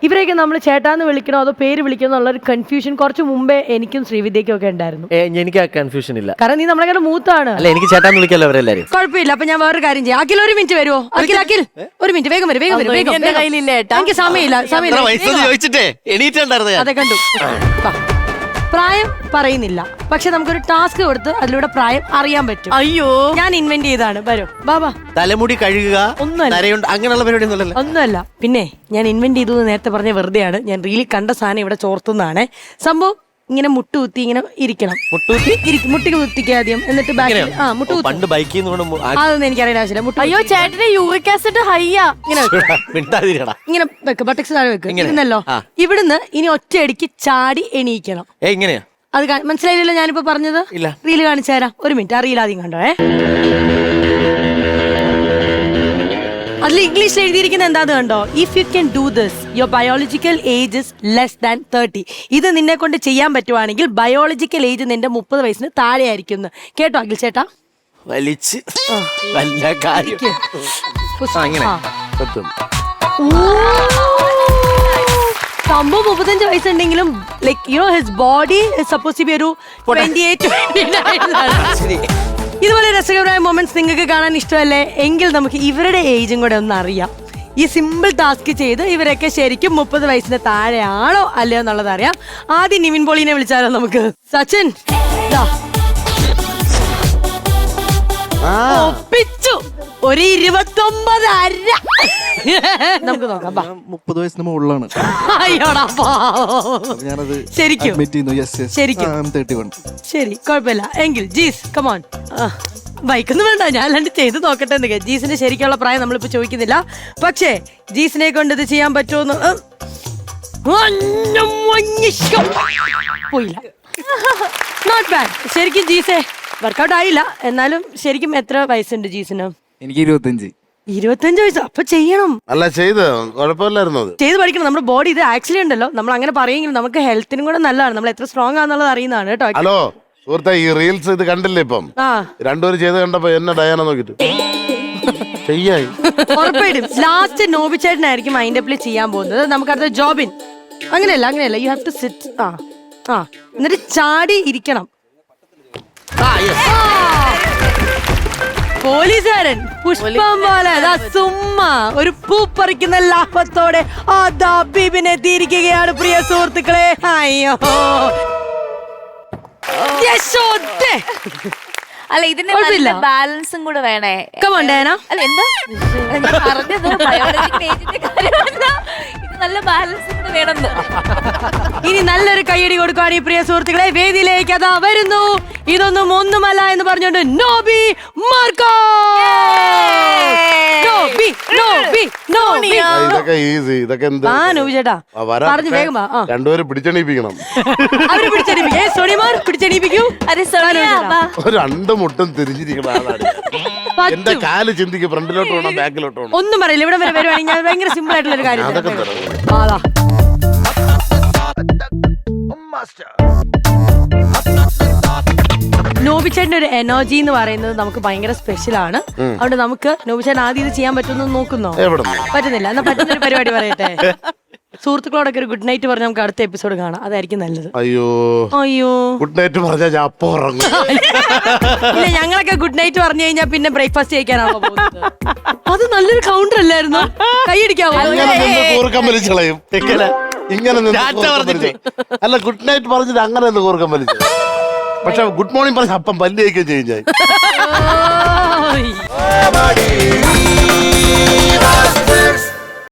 ഇവരെയൊക്കെ നമ്മൾ ചേട്ടാന്ന് വിളിക്കണോ അതോ പേര് വിളിക്കണോ എന്നുള്ള ഒരു കൺഫ്യൂഷൻ കുറച്ച് മുമ്പേ എനിക്കും ശ്രീവിദ്യക്കും ഒക്കെ ഉണ്ടായിരുന്നു. എനിക്ക് ആ കൺഫ്യൂഷൻ ഇല്ല. കാരണം നീ നമ്മളെ മൂത്താണ്. അല്ല, എനിക്ക് ചേട്ടാന്ന് വിളിക്കല്ലോ അവരെല്ലാരും. കുഴപ്പമില്ല. അപ്പൊ ഞാൻ വേറൊരു കാര്യം ചെയ്യാം. അഖിൽ ഒരു മിനിറ്റ് വരുമോ? അഖിൽ ഒരു മിനിറ്റ് വേഗം വരും. എന്റെ കയ്യിലില്ല ഏട്ടാ. എനിക്ക് സമയമില്ല. അതെ കണ്ടു. പ്രായം പറയുന്നില്ല, പക്ഷെ നമുക്കൊരു ടാസ്ക് കൊടുത്ത് അതിലൂടെ പ്രായം അറിയാൻ പറ്റും. അയ്യോ, ഞാൻ ഇൻവെന്റ് ചെയ്താണ്. വരും ബാബാ. തലമുടി കഴുകുക, ഒന്നുമല്ല, അങ്ങനെയുള്ള പരിപാടി ഒന്നുമല്ല. പിന്നെ ഞാൻ ഇൻവെന്റ് ചെയ്തു നേരത്തെ പറഞ്ഞ വെറുതെയാണ്. ഞാൻ റീലിൽ കണ്ട സാധനം ഇവിടെ ചോർത്തുന്നതാണ് സംഭവം. ഇങ്ങനെ മുട്ടുകുത്തി ഇങ്ങനെ ഇരിക്കണം. മുട്ടി കുത്തിക്കുക ആദ്യം, എന്നിട്ട് ബാക്കിൽ പണ്ട് ബൈക്കിൽ അതൊന്നും എനിക്കറിയാൻ ആവശ്യമില്ല. അയ്യോ ചേട്ടന്റെ യൂറിക് ആസിഡ് ഹൈയാ. ഇങ്ങനെ വെക്ക്, ബട്ടക്സ് താഴെ വെക്ക്. ഇരുന്നല്ലോ. ഇവിടുന്ന് ഇനി ഒറ്റയടിക്ക് ചാടി എണീക്കണം. എങ്ങനെയാ അത് മനസ്സിലായില്ലല്ലോ ഞാനിപ്പോ പറഞ്ഞത്? റീല് കാണിച്ചു തരാം. ഒരു മിനിറ്റ്. ആ റീൽ ആദ്യം കണ്ടോ. അതിൽ ഇംഗ്ലീഷിൽ എഴുതിയിരിക്കുന്ന എന്താന്ന് കണ്ടോ? If you can do this your biological age is less than 30. ഇത് നിന്നെ കൊണ്ട് ചെയ്യാൻ പറ്റുവാണെങ്കിൽ ബയോളജിക്കൽ ഏജ് നിന്റെ 30 വയസ്സിന് താഴെ ആയിരിക്കും. കേട്ടോ അഖിൽ ചേട്ടാ? വലിച്ച് വല്ല കാര്യം സംഭവം 35 വയസ്സുണ്ടെങ്കിലും like you know his body is suppose to be ഒരു 28-29. ഇതുപോലെ രസകരമായ മൊമെന്റ്സ് നിങ്ങൾക്ക് കാണാൻ ഇഷ്ടമല്ലേ? എങ്കിൽ നമുക്ക് ഇവരുടെ ഏജും കൂടെ ഒന്ന് അറിയാം. ഈ സിമ്പിൾ ടാസ്ക് ചെയ്ത് ഇവരൊക്കെ ശരിക്കും 30 വയസ്സിന് താഴെയാണോ അല്ലയോ എന്നുള്ളത് അറിയാം. ആദ്യം നിവിൻ പോളിനെ വിളിച്ചാലോ നമുക്ക്? സച്ചിൻ ഒപ്പിച്ചു. ഒരു 29.5. നമുക്ക് നോക്കാം. 30 വയസ്സിന് മുകളിലാണ്. ശരിക്കും ശരി, കുഴപ്പമില്ല. എങ്കിൽ ജീസ് കമോൺ. ബൈക്കൊന്നും വേണ്ട, ഞാൻ അല്ലാണ്ട് ചെയ്ത് നോക്കട്ടെ എന്ന്. ജീസിന്റെ ശരിക്കുള്ള പ്രായം നമ്മളിപ്പോ ചോദിക്കുന്നില്ല. പക്ഷേ ജീസിനെ കൊണ്ട് ഇത് ചെയ്യാൻ പറ്റുമെന്ന് പോയില്ല. Not bad. ശരിക്കും ജീസേ വർക്കൗട്ട് ആയില്ല. എന്നാലും ശരിക്കും എത്ര വയസ്സുണ്ട് ജീസിന്? എനിക്ക് 25 വയസ്സ്. അപ്പൊ ചെയ്യണം. അല്ല, ചെയ്ത് കുഴപ്പമില്ലായിരുന്നു. ചെയ്ത് പഠിക്കണം. നമ്മുടെ ബോഡി ഇത് ആക്ച്വലി ഉണ്ടല്ലോ, നമ്മൾ അങ്ങനെ പറയെങ്കിലും നമുക്ക് ഹെൽത്തിനും കൂടെ നല്ലതാണ്. നമ്മൾ എത്ര സ്ട്രോങ് ആണെന്നുള്ളത് അറിയുന്നതാണ് കേട്ടോ. ഹലോ സുഹൃത്തെ, ഈ റീൽസ് ഇത് കണ്ടില്ലേ ഇപ്പം? രണ്ടുപേരും ചെയ്ത് കണ്ടപ്പോ എന്നെ ഡയാന നോക്കിട്ട് ചെയ്യായി. ഉറപ്പായിട്ടും ലാസ്റ്റ് നോബിച്ചേട്ടനായിരിക്കും മൈൻഡ് അപ്പിൽ ചെയ്യാൻ പോകുന്നത്. നമുക്കത് ജോബിൻ അങ്ങനെയല്ല. You have to sit. എന്നിട്ട് ചാടി ഇരിക്കണം. പോലീസുകാരൻ പുഷ്പം പോലെ സുമ്മാ ഒരു പൂ പറിക്കുന്ന ലാഭത്തോടെ അതാ ബീബിനെ തിരിക്കുകയാണ് പ്രിയ സുഹൃത്തുക്കളെ. അയ്യോ അല്ല, ഇതിന് ബാലൻസും കൂടെ വേണേ. അല്ല എന്താ ഞാൻ പറഞ്ഞത്? ബയോളജിക്കൽ ഏജിന്റെ കാര്യമല്ല, ഇത് നല്ല ബാലൻസും കൂടെ വേണമെന്ന്. ഇനി നല്ലൊരു കയ്യടി കൊടുക്കുകയാണ് ഈ പ്രിയ സുഹൃത്തുക്കളെ. വേദിയിലേക്ക് അതാ വരുന്നു. ഇതൊന്നും ഒന്നുമല്ല എന്ന് പറഞ്ഞുകൊണ്ട് നോബി മാർക്കോ. ഇതൊക്കെ ഈസി. ഇതൊക്കെ എന്താ നോബി ചേട്ടാ പറഞ്ഞു വേഗം. രണ്ടുപേരും പിടിച്ചെണീപ്പിക്കണം. അവര് പിടിച്ചെണീപ്പിക്കൂ. രണ്ട് മുട്ടും തിരിഞ്ഞിരിക്കണം ആളാണ്. എന്റെ കാല് ചിന്തിക്ക്, ഫ്രണ്ടിലോട്ട് വേണം ബാക്കിലോട്ട് വേണം. ഒന്നും പറയില്ല. ഇവിടെ വരെ വരുവാണെങ്കിൽ ഞാൻ ഭയങ്കര സിമ്പിൾ ആയിട്ടുള്ള ഒരു കാര്യം. നോബിച്ചേട്ടന്റെ ഒരു എനർജി എന്ന് പറയുന്നത് നമുക്ക് ഭയങ്കര സ്പെഷ്യൽ ആണ്. അതുകൊണ്ട് നമുക്ക് നോബിച്ചേട്ടൻ ആദ്യം ഇത് ചെയ്യാൻ പറ്റുമെന്ന് നോക്കുന്നോ? പറ്റുന്നില്ല. എന്നാ പറ്റുന്നൊരു പരിപാടി പറയട്ടെ. സുഹൃത്തുക്കളോടൊക്കെ ഒരു ഗുഡ് നൈറ്റ് പറഞ്ഞ് നമുക്ക് അടുത്ത എപ്പിസോഡ് കാണാം. അതായിരിക്കും നല്ലത്. അയ്യോ ഗുഡ് നൈറ്റ് പറഞ്ഞാൽ ഞാൻ അപ്പൊ ഉറങ്ങും. ഇല്ല, ഞങ്ങളൊക്കെ ഗുഡ് നൈറ്റ് പറഞ്ഞു കഴിഞ്ഞാൽ പിന്നെ ബ്രേക്ക്ഫാസ്റ്റ് കഴിക്കാനാണോ പോകുന്നത്? അത് നല്ലൊരു കൗണ്ടർ അല്ലായിരുന്നു. കൈയടിക്കാവോ? കൂർക്കം വലിച്ചളയും. ഇങ്ങനെ അല്ല, ഗുഡ് നൈറ്റ് പറഞ്ഞിട്ട് അങ്ങനെ ഒന്ന് കൂർക്കം വലിച്ചു. പക്ഷെ ഗുഡ് മോർണിംഗ് പറഞ്ഞ അപ്പം പല്ല് കഴിക്കുകയും ചെയ്യും.